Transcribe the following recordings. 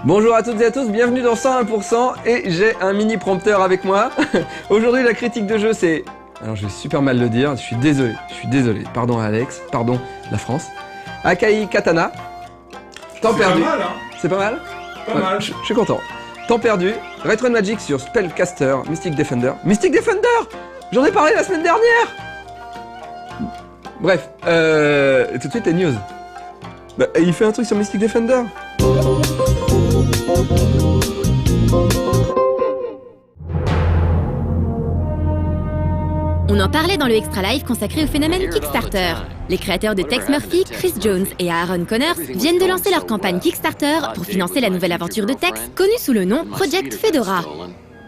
Bonjour à toutes et à tous, bienvenue dans 101% et j'ai un mini prompteur avec moi. Aujourd'hui la critique de jeu c'est... Alors je vais super mal le dire, je suis désolé. Pardon à Alex, pardon la France. Akai Katana. Temps perdu. Pas mal, hein. C'est pas mal. Pas mal. Je suis content. Temps perdu. Retro Magic sur Spellcaster, Mystic Defender. Mystic Defender. J'en ai parlé la semaine dernière. Bref, tout de suite les news. Bah, il fait un truc sur Mystic Defender. On en parlait dans le Extra Live consacré au phénomène Kickstarter. Les créateurs de Tex Murphy, Chris Jones et Aaron Connors viennent de lancer leur campagne Kickstarter pour financer la nouvelle aventure de Tex, connue sous le nom Project Fedora.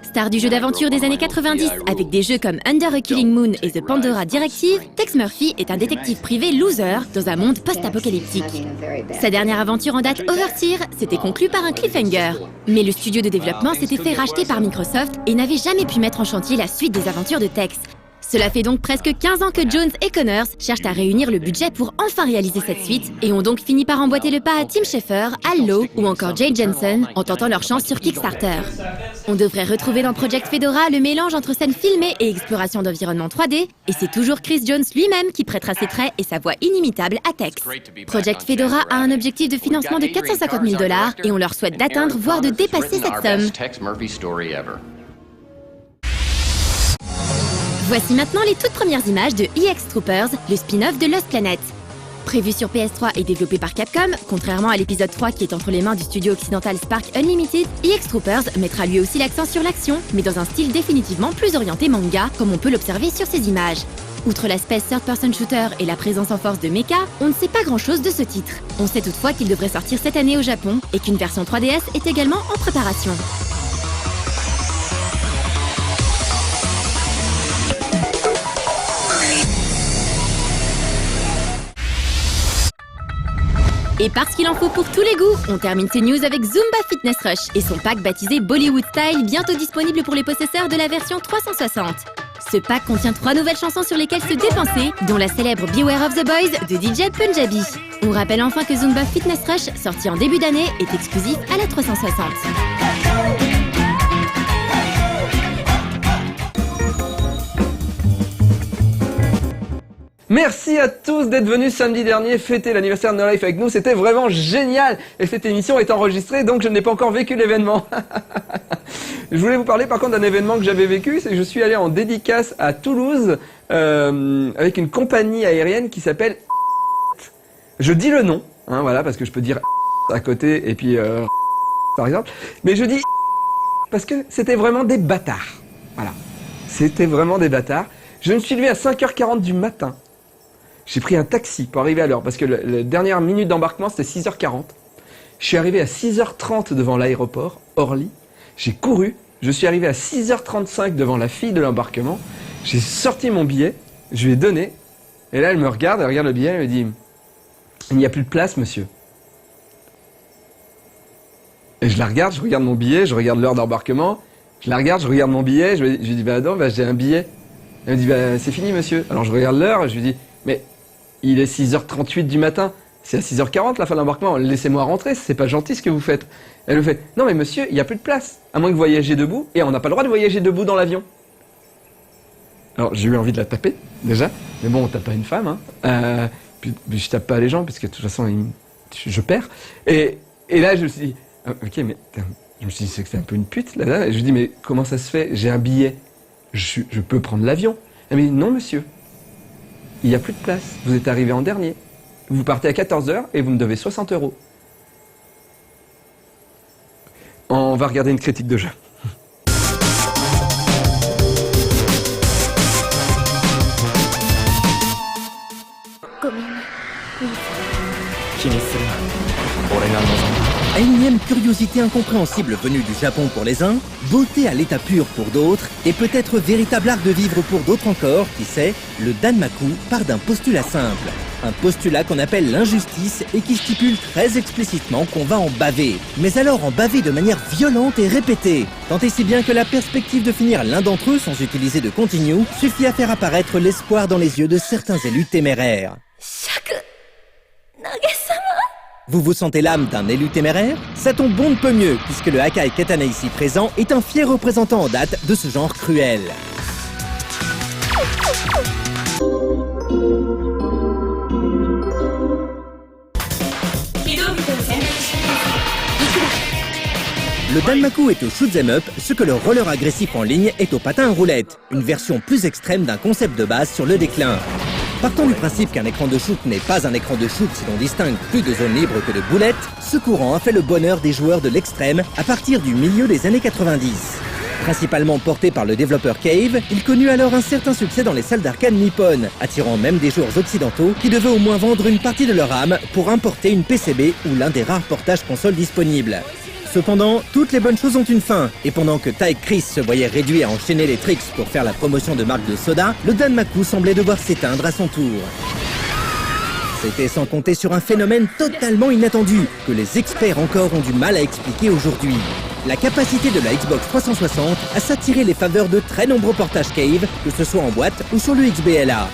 Star du jeu d'aventure des années 90, avec des jeux comme Under a Killing Moon et The Pandora Directive, Tex Murphy est un détective privé loser dans un monde post-apocalyptique. Sa dernière aventure en date, Overseer, s'était conclue par un cliffhanger. Mais le studio de développement s'était fait racheter par Microsoft et n'avait jamais pu mettre en chantier la suite des aventures de Tex. Cela fait donc presque 15 ans que Jones et Connors cherchent à réunir le budget pour enfin réaliser cette suite et ont donc fini par emboîter le pas à Tim Schafer, Al Lowe ou encore Jay Jensen en tentant leur chance sur Kickstarter. On devrait retrouver dans Project Fedora le mélange entre scènes filmées et exploration d'environnement 3D, et c'est toujours Chris Jones lui-même qui prêtera ses traits et sa voix inimitable à Tex. Project Fedora a un objectif de financement de 450 000 $ et on leur souhaite d'atteindre voire de dépasser cette somme. Voici maintenant les toutes premières images de EX Troopers, le spin-off de Lost Planet. Prévu sur PS3 et développé par Capcom, contrairement à l'épisode 3 qui est entre les mains du studio occidental Spark Unlimited, EX Troopers mettra lui aussi l'accent sur l'action, mais dans un style définitivement plus orienté manga, comme on peut l'observer sur ces images. Outre l'aspect third-person shooter et la présence en force de mecha, on ne sait pas grand-chose de ce titre. On sait toutefois qu'il devrait sortir cette année au Japon et qu'une version 3DS est également en préparation. Et parce qu'il en faut pour tous les goûts, on termine ces news avec Zumba Fitness Rush et son pack baptisé Bollywood Style, bientôt disponible pour les possesseurs de la version 360. Ce pack contient 3 nouvelles chansons sur lesquelles se dépenser, dont la célèbre Beware of the Boys de DJ Punjabi. On rappelle enfin que Zumba Fitness Rush, sorti en début d'année, est exclusif à la 360. Merci à tous d'être venus samedi dernier fêter l'anniversaire de No Life avec nous, c'était vraiment génial. Et cette émission est enregistrée donc je n'ai pas encore vécu l'événement. Je voulais vous parler par contre d'un événement que j'avais vécu, c'est que je suis allé en dédicace à Toulouse avec une compagnie aérienne qui s'appelle... Je dis le nom, hein, voilà, parce que je peux dire à côté et puis par exemple, mais je dis parce que c'était vraiment des bâtards. Voilà, c'était vraiment des bâtards. Je me suis levé à 5h40 du matin. J'ai pris un taxi pour arriver à l'heure, parce que la dernière minute d'embarquement, c'était 6h40. Je suis arrivé à 6h30 devant l'aéroport, Orly. J'ai couru, je suis arrivé à 6h35 devant la fille de l'embarquement. J'ai sorti mon billet, je lui ai donné, et là, elle me regarde, elle regarde le billet, elle me dit « Il n'y a plus de place, monsieur. » Et je la regarde, je regarde mon billet, je regarde l'heure d'embarquement, je la regarde, je regarde mon billet, je lui dis « Bah non, bah, j'ai un billet. » Elle me dit bah, « C'est fini, monsieur. » Alors je regarde l'heure, et je lui dis « Mais... il est 6h38 du matin, c'est à 6h40 la fin de l'embarquement, laissez-moi rentrer, c'est pas gentil ce que vous faites. » Elle me fait « Non mais monsieur, il n'y a plus de place, à moins que vous voyagez debout, et on n'a pas le droit de voyager debout dans l'avion. » Alors j'ai eu envie de la taper, déjà, mais bon, on tape pas une femme, hein. Puis je tape pas les gens, parce que de toute façon, je perds. Et là, je me suis dit, ok, mais je me suis dit, c'est que c'est un peu une pute, là. Et je lui dis, mais comment ça se fait? J'ai un billet, je peux prendre l'avion. Elle me dit, non monsieur. Il n'y a plus de place. Vous êtes arrivé en dernier. Vous partez à 14h et vous me devez 60 €. On va regarder une critique de jeu. Énième curiosité incompréhensible venue du Japon pour les uns, beauté à l'état pur pour d'autres, et peut-être véritable art de vivre pour d'autres encore, qui sait, le Danmaku part d'un postulat simple. un postulat qu'on appelle l'injustice et qui stipule très explicitement qu'on va en baver. Mais alors en baver de manière violente et répétée. Tant et si bien que la perspective de finir l'un d'entre eux sans utiliser de continue suffit à faire apparaître l'espoir dans les yeux de certains élus téméraires. Vous vous sentez l'âme d'un élu téméraire? Ça tombe bon de peu mieux, puisque le Hakai Katana ici présent est un fier représentant en date de ce genre cruel. Le Danmaku est au shoot'em up, ce que le roller agressif en ligne est au patin à roulettes, une version plus extrême d'un concept de base sur le déclin. Partant du principe qu'un écran de shoot n'est pas un écran de shoot si l'on distingue plus de zones libres que de boulettes, ce courant a fait le bonheur des joueurs de l'extrême à partir du milieu des années 90. Principalement porté par le développeur Cave, il connut alors un certain succès dans les salles d'arcade nippones, attirant même des joueurs occidentaux qui devaient au moins vendre une partie de leur âme pour importer une PCB ou l'un des rares portages consoles disponibles. Cependant, toutes les bonnes choses ont une fin, et pendant que Tyke Chris se voyait réduit à enchaîner les tricks pour faire la promotion de marques de soda, le Danmaku semblait devoir s'éteindre à son tour. C'était sans compter sur un phénomène totalement inattendu, que les experts encore ont du mal à expliquer aujourd'hui. La capacité de la Xbox 360 à s'attirer les faveurs de très nombreux portages Cave, que ce soit en boîte ou sur le XBLA.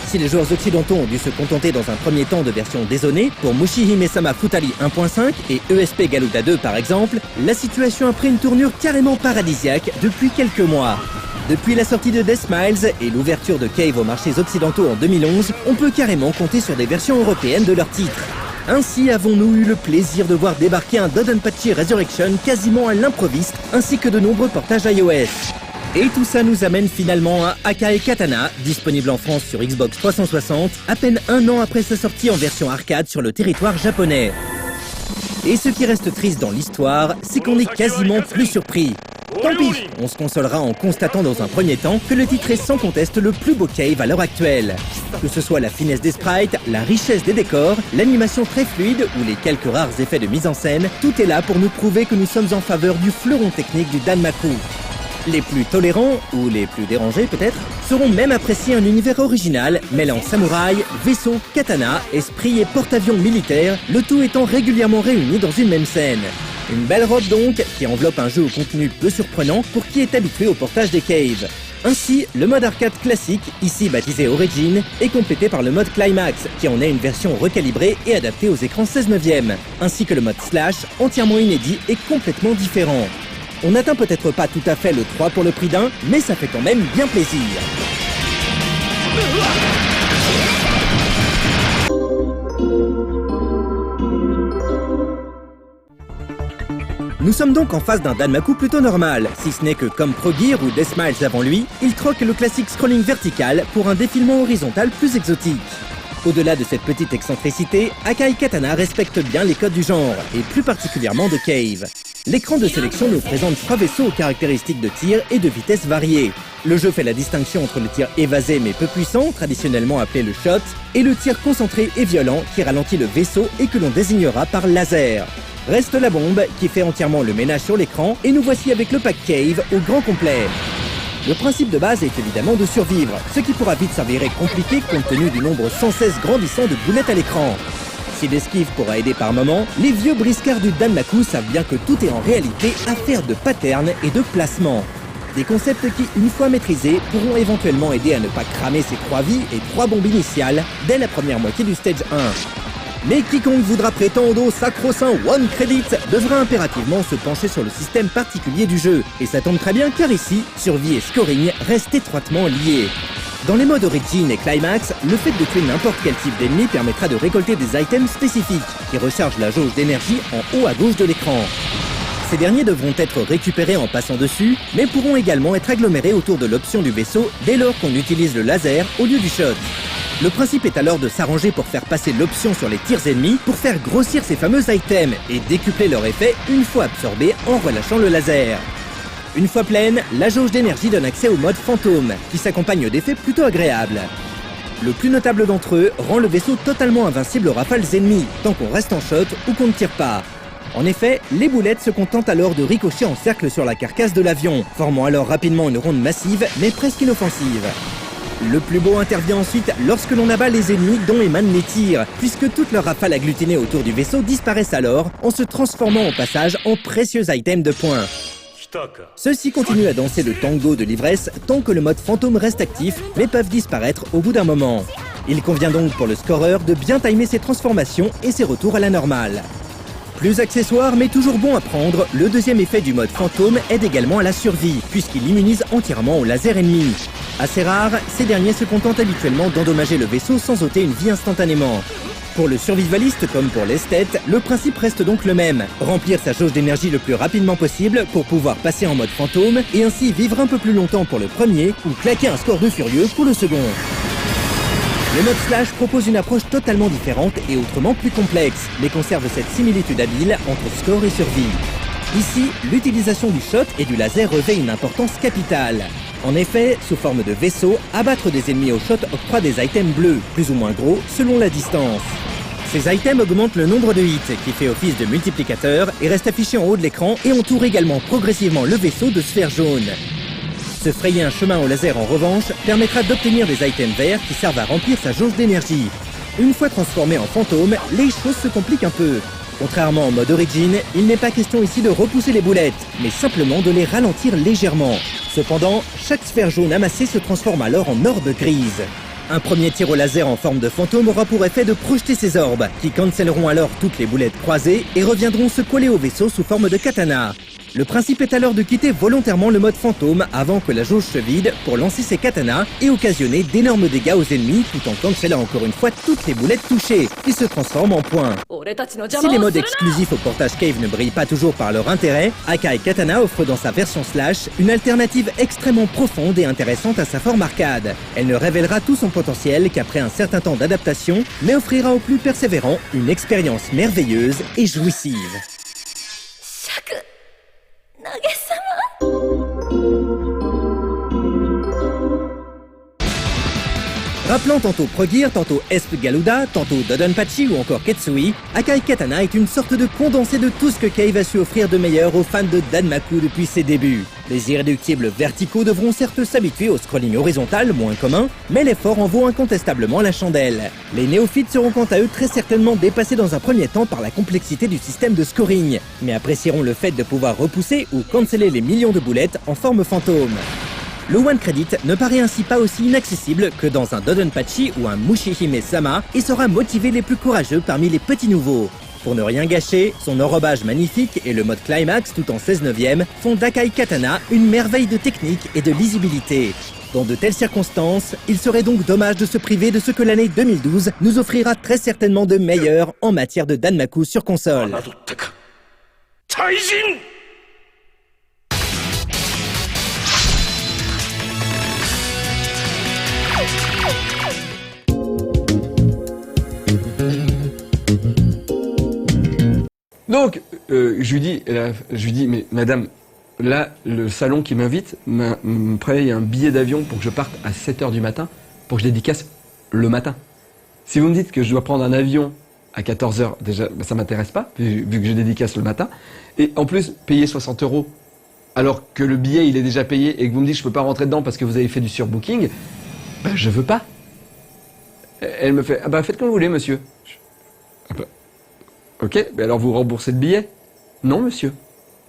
Si les joueurs occidentaux ont dû se contenter dans un premier temps de versions dézonées, pour Mushihime-sama Futari 1.5 et ESP Galuda 2 par exemple, la situation a pris une tournure carrément paradisiaque depuis quelques mois. Depuis la sortie de Death Smiles et l'ouverture de Cave aux marchés occidentaux en 2011, on peut carrément compter sur des versions européennes de leurs titres. Ainsi avons-nous eu le plaisir de voir débarquer un Dodonpachi Resurrection quasiment à l'improviste, ainsi que de nombreux portages iOS. Et tout ça nous amène finalement à Hakai Katana, disponible en France sur Xbox 360, à peine un an après sa sortie en version arcade sur le territoire japonais. Et ce qui reste triste dans l'histoire, c'est qu'on est quasiment plus surpris. Tant pis, on se consolera en constatant dans un premier temps que le titre est sans conteste le plus beau Cave à l'heure actuelle. Que ce soit la finesse des sprites, la richesse des décors, l'animation très fluide ou les quelques rares effets de mise en scène, tout est là pour nous prouver que nous sommes en faveur du fleuron technique du Danmaku. Les plus tolérants, ou les plus dérangés peut-être, sauront même apprécier un univers original mêlant samouraï, vaisseau, katana, esprit et porte-avions militaires, le tout étant régulièrement réuni dans une même scène. Une belle robe donc, qui enveloppe un jeu au contenu peu surprenant pour qui est habitué au portage des caves. Ainsi, le mode arcade classique, ici baptisé Origin, est complété par le mode Climax, qui en est une version recalibrée et adaptée aux écrans 16 neuvième, ainsi que le mode Slash, entièrement inédit et complètement différent. On n'atteint peut-être pas tout à fait le 3 pour le prix d'un, mais ça fait quand même bien plaisir. Nous sommes donc en face d'un Danmaku plutôt normal, si ce n'est que comme Pro Gear ou Death Smiles avant lui, il troque le classique scrolling vertical pour un défilement horizontal plus exotique. Au-delà de cette petite excentricité, Hakai Katana respecte bien les codes du genre, et plus particulièrement de Cave. L'écran de sélection nous présente 3 vaisseaux aux caractéristiques de tir et de vitesse variées. Le jeu fait la distinction entre le tir évasé mais peu puissant, traditionnellement appelé le shot, et le tir concentré et violent qui ralentit le vaisseau et que l'on désignera par laser. Reste la bombe qui fait entièrement le ménage sur l'écran et nous voici avec le pack Cave au grand complet. Le principe de base est évidemment de survivre, ce qui pourra vite s'avérer compliqué compte tenu du nombre sans cesse grandissant de boulettes à l'écran. Si l'esquive pourra aider par moments, les vieux briscards du Danmaku savent bien que tout est en réalité affaire de pattern et de placement. Des concepts qui, une fois maîtrisés, pourront éventuellement aider à ne pas cramer ses 3 vies et 3 bombes initiales dès la première moitié du stage 1. Mais quiconque voudra prétendre au sacro-saint One Credit devra impérativement se pencher sur le système particulier du jeu. Et ça tombe très bien car ici, survie et scoring restent étroitement liés. Dans les modes Origin et Climax, le fait de tuer n'importe quel type d'ennemi permettra de récolter des items spécifiques qui rechargent la jauge d'énergie en haut à gauche de l'écran. Ces derniers devront être récupérés en passant dessus, mais pourront également être agglomérés autour de l'option du vaisseau dès lors qu'on utilise le laser au lieu du shot. Le principe est alors de s'arranger pour faire passer l'option sur les tirs ennemis pour faire grossir ces fameux items et décupler leur effet une fois absorbés en relâchant le laser. Une fois pleine, la jauge d'énergie donne accès au mode fantôme, qui s'accompagne d'effets plutôt agréables. Le plus notable d'entre eux rend le vaisseau totalement invincible aux rafales ennemies, tant qu'on reste en shot ou qu'on ne tire pas. En effet, les boulettes se contentent alors de ricocher en cercle sur la carcasse de l'avion, formant alors rapidement une ronde massive mais presque inoffensive. Le plus beau intervient ensuite lorsque l'on abat les ennemis dont émanent les tirs, puisque toutes leurs rafales agglutinées autour du vaisseau disparaissent alors en se transformant au passage en précieux items de points. Ceux-ci continuent à danser le tango de l'ivresse tant que le mode fantôme reste actif, mais peuvent disparaître au bout d'un moment. Il convient donc pour le scoreur de bien timer ses transformations et ses retours à la normale. Plus accessoire mais toujours bon à prendre, le deuxième effet du mode fantôme aide également à la survie, puisqu'il immunise entièrement au laser ennemi. Assez rare, ces derniers se contentent habituellement d'endommager le vaisseau sans ôter une vie instantanément. Pour le survivaliste comme pour l'esthète, le principe reste donc le même. Remplir sa jauge d'énergie le plus rapidement possible pour pouvoir passer en mode fantôme et ainsi vivre un peu plus longtemps pour le premier ou claquer un score de furieux pour le second. Le mode slash propose une approche totalement différente et autrement plus complexe, mais conserve cette similitude habile entre score et survie. Ici, l'utilisation du shot et du laser revêt une importance capitale. En effet, sous forme de vaisseau, abattre des ennemis au shot octroie des items bleus, plus ou moins gros, selon la distance. Ces items augmentent le nombre de hits, qui fait office de multiplicateur et reste affiché en haut de l'écran et entoure également progressivement le vaisseau de sphères jaunes. Se frayer un chemin au laser en revanche permettra d'obtenir des items verts qui servent à remplir sa jauge d'énergie. Une fois transformé en fantôme, les choses se compliquent un peu. Contrairement au mode origin, il n'est pas question ici de repousser les boulettes, mais simplement de les ralentir légèrement. Cependant, chaque sphère jaune amassée se transforme alors en orbe grise. Un premier tir au laser en forme de fantôme aura pour effet de projeter ces orbes, qui cancelleront alors toutes les boulettes croisées et reviendront se coller au vaisseau sous forme de katana. Le principe est alors de quitter volontairement le mode fantôme avant que la jauge se vide pour lancer ses katanas et occasionner d'énormes dégâts aux ennemis tout en cancellant encore une fois toutes les boulettes touchées, qui se transforment en points. Si les modes exclusifs au portage Cave ne brillent pas toujours par leur intérêt, Akai Katana offre dans sa version Slash une alternative extrêmement profonde et intéressante à sa forme arcade. Elle ne révélera tout son potentiel qu'après un certain temps d'adaptation, mais offrira aux plus persévérants une expérience merveilleuse et jouissive. Rappelant tantôt Progear, tantôt Esp Galuda, tantôt Dodonpachi ou encore Ketsui, Akai Katana est une sorte de condensé de tout ce que Cave a su offrir de meilleur aux fans de Danmaku depuis ses débuts. Les irréductibles verticaux devront certes s'habituer au scrolling horizontal, moins commun, mais l'effort en vaut incontestablement la chandelle. Les néophytes seront quant à eux très certainement dépassés dans un premier temps par la complexité du système de scoring, mais apprécieront le fait de pouvoir repousser ou canceller les millions de boulettes en forme fantôme. Le One Credit ne paraît ainsi pas aussi inaccessible que dans un Dodonpachi ou un Mushihime-sama et saura motiver les plus courageux parmi les petits nouveaux. Pour ne rien gâcher, son enrobage magnifique et le mode climax tout en 16/9 font d'Akai Katana une merveille de technique et de lisibilité. Dans de telles circonstances, il serait donc dommage de se priver de ce que l'année 2012 nous offrira très certainement de meilleur en matière de Danmaku sur console. Donc, je lui dis, mais madame, là, le salon qui m'invite me paye un billet d'avion pour que je parte à 7h du matin, pour que je dédicace le matin. Si vous me dites que je dois prendre un avion à 14h, déjà, bah, ça m'intéresse pas, vu que je dédicace le matin. Et en plus, payer 60 €, alors que le billet, il est déjà payé, et que vous me dites que je peux pas rentrer dedans parce que vous avez fait du surbooking, bah, je veux pas. Elle me fait, ah bah, faites comme vous voulez, monsieur. Ah bah, ok, mais alors vous remboursez le billet? Non, monsieur.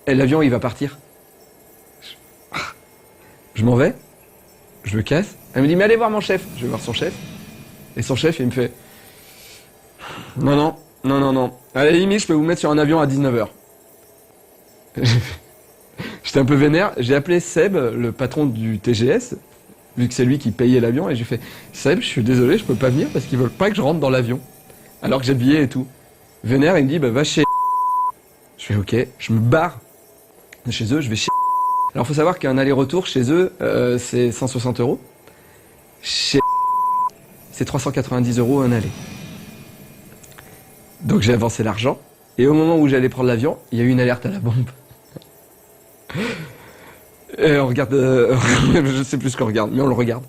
Et l'avion, il va partir. Je m'en vais, je me casse. Elle me dit, mais allez voir mon chef. Je vais voir son chef. Et son chef, il me fait, non. À la limite, je peux vous mettre sur un avion à 19h. J'étais un peu vénère. J'ai appelé Seb, le patron du TGS, vu que c'est lui qui payait l'avion, et j'ai fait, Seb, je suis désolé, je peux pas venir parce qu'ils veulent pas que je rentre dans l'avion. Alors que j'ai le billet et tout. Vénère, il me dit, bah va chez... Je fais, ok, je me barre de chez eux, je vais chez... Alors, faut savoir qu'un aller-retour chez eux, c'est 160 €. Chez... c'est 390 € un aller. Donc, j'ai avancé l'argent. Et au moment où j'allais prendre l'avion, il y a eu une alerte à la bombe. Et on regarde... je sais plus ce qu'on regarde, mais on le regarde.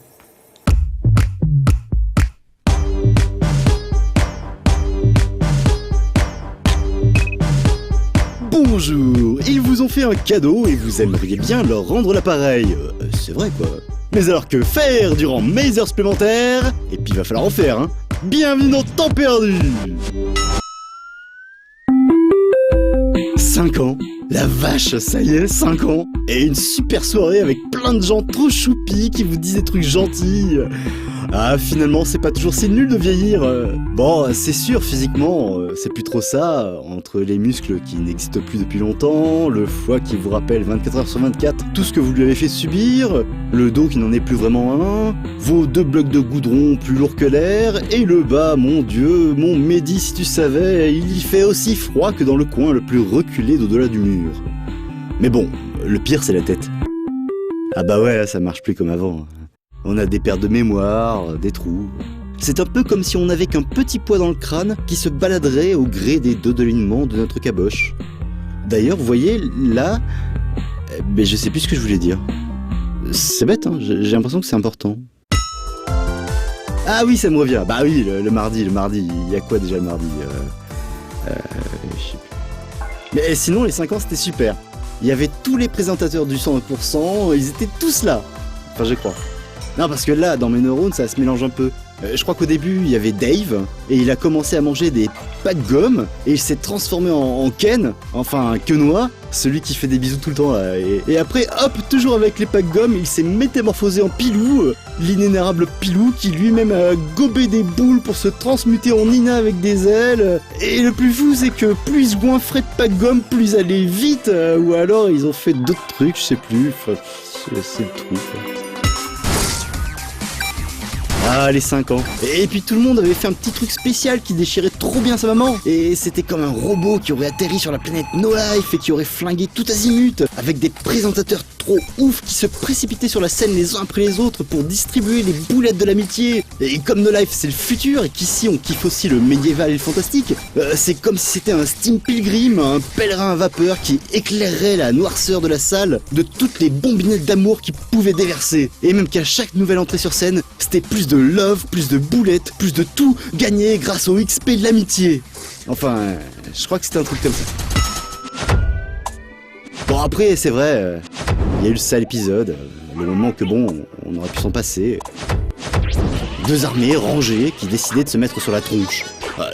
Bonjour, ils vous ont fait un cadeau et vous aimeriez bien leur rendre l'appareil. C'est vrai quoi. Mais alors que faire durant mes heures supplémentaires? Et puis il va falloir en faire, hein. Bienvenue dans Temps Perdu! 5 ans, la vache, ça y est, 5 ans, et une super soirée avec plein de gens trop choupis qui vous disent des trucs gentils. Ah, finalement, c'est pas toujours si nul de vieillir. Bon, c'est sûr, physiquement, c'est plus trop ça, entre les muscles qui n'existent plus depuis longtemps, le foie qui vous rappelle 24 heures sur 24 tout ce que vous lui avez fait subir, le dos qui n'en est plus vraiment un, vos 2 blocs de goudron plus lourds que l'air, et le bas, mon Dieu, mon Mehdi, si tu savais, il y fait aussi froid que dans le coin le plus reculé d'au-delà du mur. Mais bon, le pire c'est la tête. Ah bah ouais, ça marche plus comme avant. On a des pertes de mémoire, des trous. C'est un peu comme si on n'avait qu'un petit poids dans le crâne qui se baladerait au gré des deux alignements de notre caboche. D'ailleurs, vous voyez, là... Mais je sais plus ce que je voulais dire. C'est bête, hein, j'ai l'impression que c'est important. Ah oui, ça me revient. Bah oui, le mardi. Il y a quoi déjà le mardi je sais plus. Mais sinon, les 5 ans, c'était super. Il y avait tous les présentateurs du 100%, ils étaient tous là. Enfin, je crois. Non, parce que là, dans mes neurones, ça se mélange un peu. Je crois qu'au début, il y avait Dave, et il a commencé à manger des pâtes gomme, et il s'est transformé en Ken, enfin Quenois, celui qui fait des bisous tout le temps là. Et après, hop, toujours avec les pâtes gomme, il s'est métamorphosé en Pilou, l'inénarrable Pilou qui lui-même a gobé des boules pour se transmuter en Nina avec des ailes. Et le plus fou, c'est que plus il se goinfrait de pâtes gomme, plus il allait vite, ou alors ils ont fait d'autres trucs, je sais plus, enfin, c'est le trou quoi. Ah, les 5 ans. Et puis tout le monde avait fait un petit truc spécial qui déchirait trop bien sa maman. Et c'était comme un robot qui aurait atterri sur la planète No Life et qui aurait flingué tout azimut, avec des présentateurs trop ouf qui se précipitaient sur la scène les uns après les autres pour distribuer les boulettes de l'amitié. Et comme No Life c'est le futur et qu'ici on kiffe aussi le médiéval et le fantastique, c'est comme si c'était un Steam Pilgrim, un pèlerin à vapeur qui éclairerait la noirceur de la salle de toutes les bombinettes d'amour qu'il pouvait déverser. Et même qu'à chaque nouvelle entrée sur scène, c'était plus de love, plus de boulettes, plus de tout gagné grâce au XP de l'amitié. Enfin, je crois que c'était un truc comme ça. Bon après, c'est vrai, il y a eu le sale épisode, le moment que bon, on aurait pu s'en passer. 2 armées rangées qui décidaient de se mettre sur la tronche.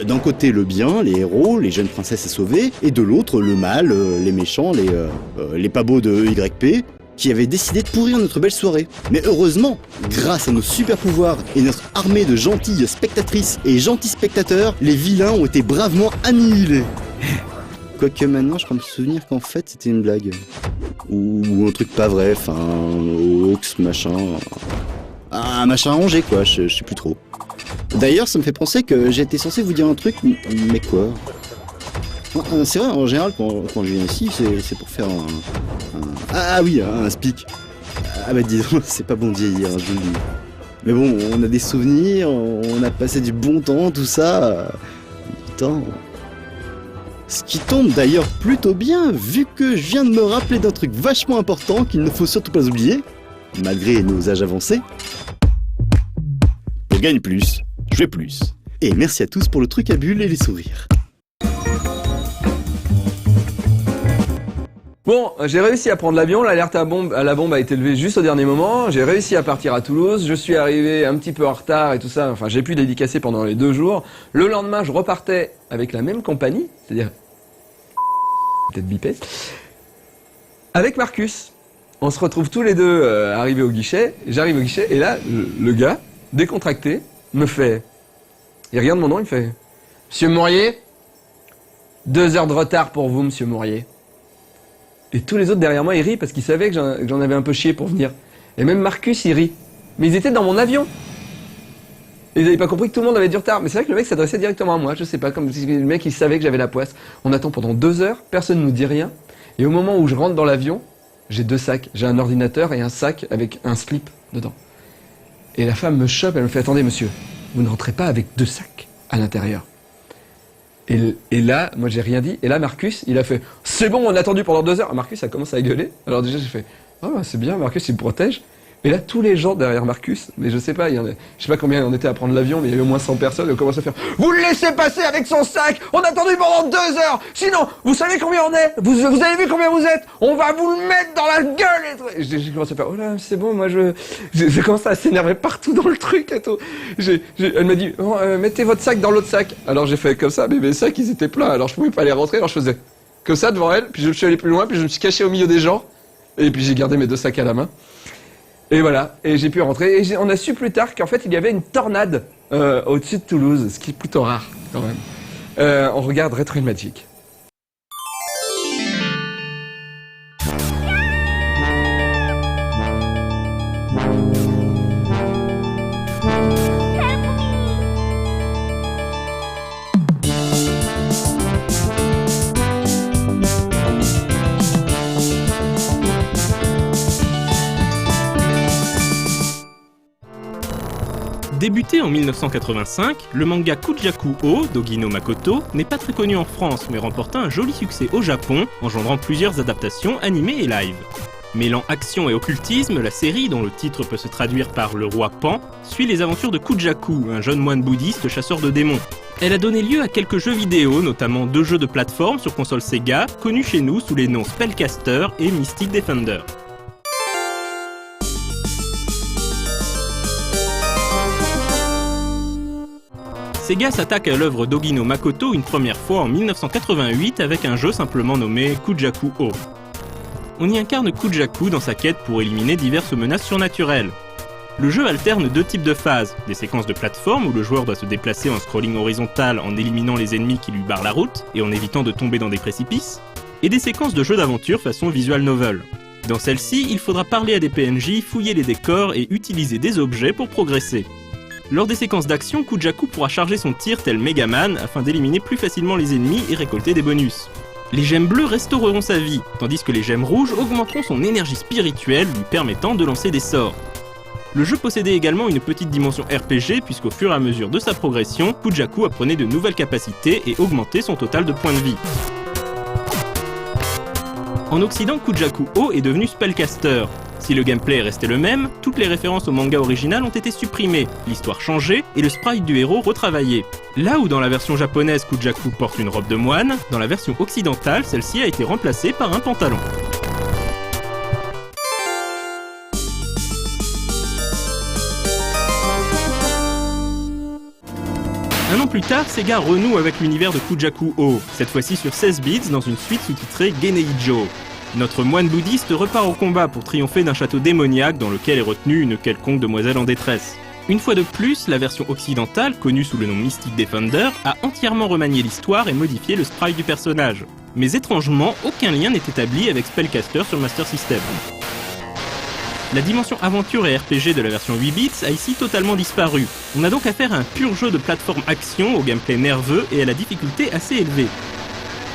D'un côté le bien, les héros, les jeunes princesses à sauver, et de l'autre le mal, les méchants, les pas beaux de YP, qui avaient décidé de pourrir notre belle soirée. Mais heureusement, grâce à nos super pouvoirs et notre armée de gentilles spectatrices et gentils spectateurs, les vilains ont été bravement annihilés. Quoique maintenant, je crois me souvenir qu'en fait, c'était une blague. Ou un truc pas vrai, enfin, hoax, machin... Un machin arrangé, quoi, je sais plus trop. D'ailleurs, ça me fait penser que j'étais censé vous dire un truc, mais quoi? C'est vrai, en général, quand je viens ici, c'est pour faire Ah oui, un speak. Ah bah dis donc, c'est pas bon de vieillir, je vous le dis. Mais bon, on a des souvenirs, on a passé du bon temps, tout ça... Putain... Ce qui tombe d'ailleurs plutôt bien, vu que je viens de me rappeler d'un truc vachement important qu'il ne faut surtout pas oublier, malgré nos âges avancés. Pour gagner plus, jouer plus. Et merci à tous pour le truc à bulles et les sourires. Bon, j'ai réussi à prendre l'avion, l'alerte à la bombe a été levée juste au dernier moment, j'ai réussi à partir à Toulouse, je suis arrivé un petit peu en retard et tout ça, enfin j'ai pu dédicacer pendant les 2 jours. Le lendemain, je repartais avec la même compagnie, c'est-à-dire... peut-être bipé, avec Marcus. On se retrouve tous les deux arrivés au guichet, j'arrive au guichet, et là, le gars, décontracté, me fait... Il regarde mon nom, il me fait... Monsieur Mourier, 2 heures de retard pour vous, monsieur Mourier. Et tous les autres derrière moi, ils rient parce qu'ils savaient que j'en avais un peu chié pour venir. Et même Marcus, il rit. Mais ils étaient dans mon avion. Et ils n'avaient pas compris que tout le monde avait du retard. Mais c'est vrai que le mec s'adressait directement à moi. Je sais pas, comme si le mec, il savait que j'avais la poisse. On attend pendant 2 heures, personne ne nous dit rien. Et au moment où je rentre dans l'avion, j'ai 2 sacs. J'ai un ordinateur et un sac avec un slip dedans. Et la femme me chope, elle me fait « Attendez, monsieur, vous ne rentrez pas avec 2 sacs à l'intérieur. » Et là, moi j'ai rien dit. Et là, Marcus, il a fait « C'est bon, on a attendu pendant 2 heures. » Marcus a commencé à gueuler. Alors déjà, j'ai fait « Ah, bah, c'est bien, Marcus, il me protège. » Et là, tous les gens derrière Marcus, mais je sais pas, je sais pas combien on était à prendre l'avion, mais il y avait au moins 100 personnes, ils ont commencé à faire « Vous le laissez passer avec son sac! On a attendu pendant 2 heures! Sinon, vous savez combien on est? Vous avez vu combien vous êtes? On va vous le mettre dans la gueule! » Et j'ai commencé à faire « Oh là, c'est bon, moi j'ai commencé à s'énerver partout dans le truc et tout. » Elle m'a dit oh, « Mettez votre sac dans l'autre sac. » Alors j'ai fait comme ça, mais mes sacs ils étaient pleins, alors je pouvais pas les rentrer, alors je faisais comme ça devant elle, puis je suis allé plus loin, puis je me suis caché au milieu des gens, et puis j'ai gardé mes 2 sacs à la main. Et voilà, et j'ai pu rentrer. Et on a su plus tard qu'en fait, il y avait une tornade au-dessus de Toulouse, ce qui est plutôt rare, quand même. On regarde Retro Magic. Débuté en 1985, le manga Kujaku-Oh d'Ogino Makoto n'est pas très connu en France mais remporta un joli succès au Japon, engendrant plusieurs adaptations animées et live. Mêlant action et occultisme, la série, dont le titre peut se traduire par le roi Pan, suit les aventures de Kujaku, un jeune moine bouddhiste chasseur de démons. Elle a donné lieu à quelques jeux vidéo, notamment 2 jeux de plateforme sur console Sega, connus chez nous sous les noms Spellcaster et Mystic Defender. Sega s'attaque à l'œuvre d'Ogino Makoto une première fois en 1988 avec un jeu simplement nommé Kujaku-Oh. On y incarne Kujaku dans sa quête pour éliminer diverses menaces surnaturelles. Le jeu alterne 2 types de phases, des séquences de plateforme où le joueur doit se déplacer en scrolling horizontal en éliminant les ennemis qui lui barrent la route et en évitant de tomber dans des précipices, et des séquences de jeux d'aventure façon visual novel. Dans celle-ci, il faudra parler à des PNJ, fouiller les décors et utiliser des objets pour progresser. Lors des séquences d'action, Kujaku pourra charger son tir tel Megaman afin d'éliminer plus facilement les ennemis et récolter des bonus. Les gemmes bleues restaureront sa vie, tandis que les gemmes rouges augmenteront son énergie spirituelle lui permettant de lancer des sorts. Le jeu possédait également une petite dimension RPG puisqu'au fur et à mesure de sa progression, Kujaku apprenait de nouvelles capacités et augmentait son total de points de vie. En Occident, Kujaku-Oh est devenu Spellcaster. Si le gameplay est resté le même, toutes les références au manga original ont été supprimées, l'histoire changée et le sprite du héros retravaillé. Là où dans la version japonaise Kujaku porte une robe de moine, dans la version occidentale, celle-ci a été remplacée par un pantalon. Un an plus tard, Sega renoue avec l'univers de Kujaku-Oh, cette fois-ci sur 16 bits dans une suite sous-titrée Geneijo. Notre moine bouddhiste repart au combat pour triompher d'un château démoniaque dans lequel est retenue une quelconque demoiselle en détresse. Une fois de plus, la version occidentale, connue sous le nom Mystic Defender, a entièrement remanié l'histoire et modifié le sprite du personnage. Mais étrangement, aucun lien n'est établi avec Spellcaster sur Master System. La dimension aventure et RPG de la version 8 bits a ici totalement disparu. On a donc affaire à un pur jeu de plateforme action au gameplay nerveux et à la difficulté assez élevée.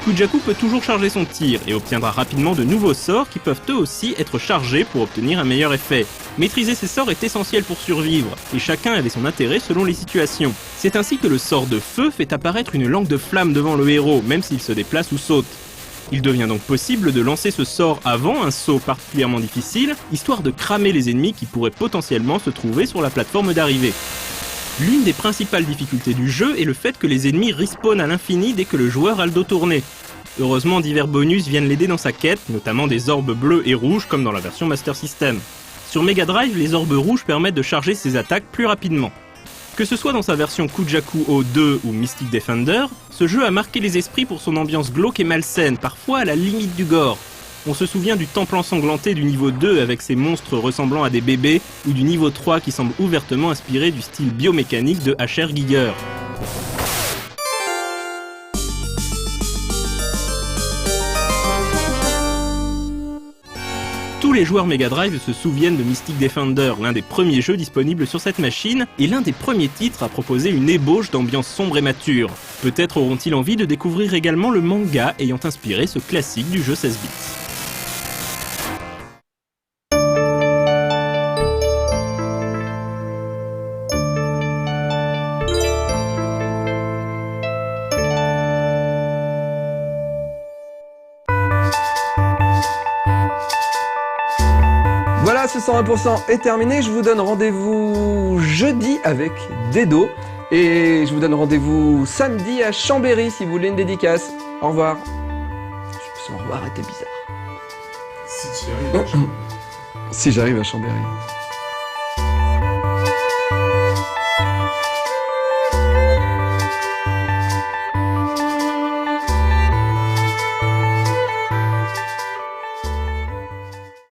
Kujaku peut toujours charger son tir et obtiendra rapidement de nouveaux sorts qui peuvent eux aussi être chargés pour obtenir un meilleur effet. Maîtriser ces sorts est essentiel pour survivre, et chacun avait son intérêt selon les situations. C'est ainsi que le sort de feu fait apparaître une langue de flamme devant le héros, même s'il se déplace ou saute. Il devient donc possible de lancer ce sort avant un saut particulièrement difficile, histoire de cramer les ennemis qui pourraient potentiellement se trouver sur la plateforme d'arrivée. L'une des principales difficultés du jeu est le fait que les ennemis respawnent à l'infini dès que le joueur a le dos tourné. Heureusement, divers bonus viennent l'aider dans sa quête, notamment des orbes bleus et rouges comme dans la version Master System. Sur Mega Drive, les orbes rouges permettent de charger ses attaques plus rapidement. Que ce soit dans sa version Kujaku-Oh 2 ou Mystic Defender, ce jeu a marqué les esprits pour son ambiance glauque et malsaine, parfois à la limite du gore. On se souvient du temple ensanglanté du niveau 2 avec ses monstres ressemblant à des bébés, ou du niveau 3 qui semble ouvertement inspiré du style biomécanique de H.R. Giger. Tous les joueurs Mega Drive se souviennent de Mystic Defender, l'un des premiers jeux disponibles sur cette machine, et l'un des premiers titres à proposer une ébauche d'ambiance sombre et mature. Peut-être auront-ils envie de découvrir également le manga ayant inspiré ce classique du jeu 16 bits. ce 101% est terminé. Je vous donne rendez-vous jeudi avec Dedo. Et je vous donne rendez-vous samedi à Chambéry si vous voulez une dédicace. Au revoir. Ce au revoir était bizarre. Si tu y arrives, Si j'arrive à Chambéry.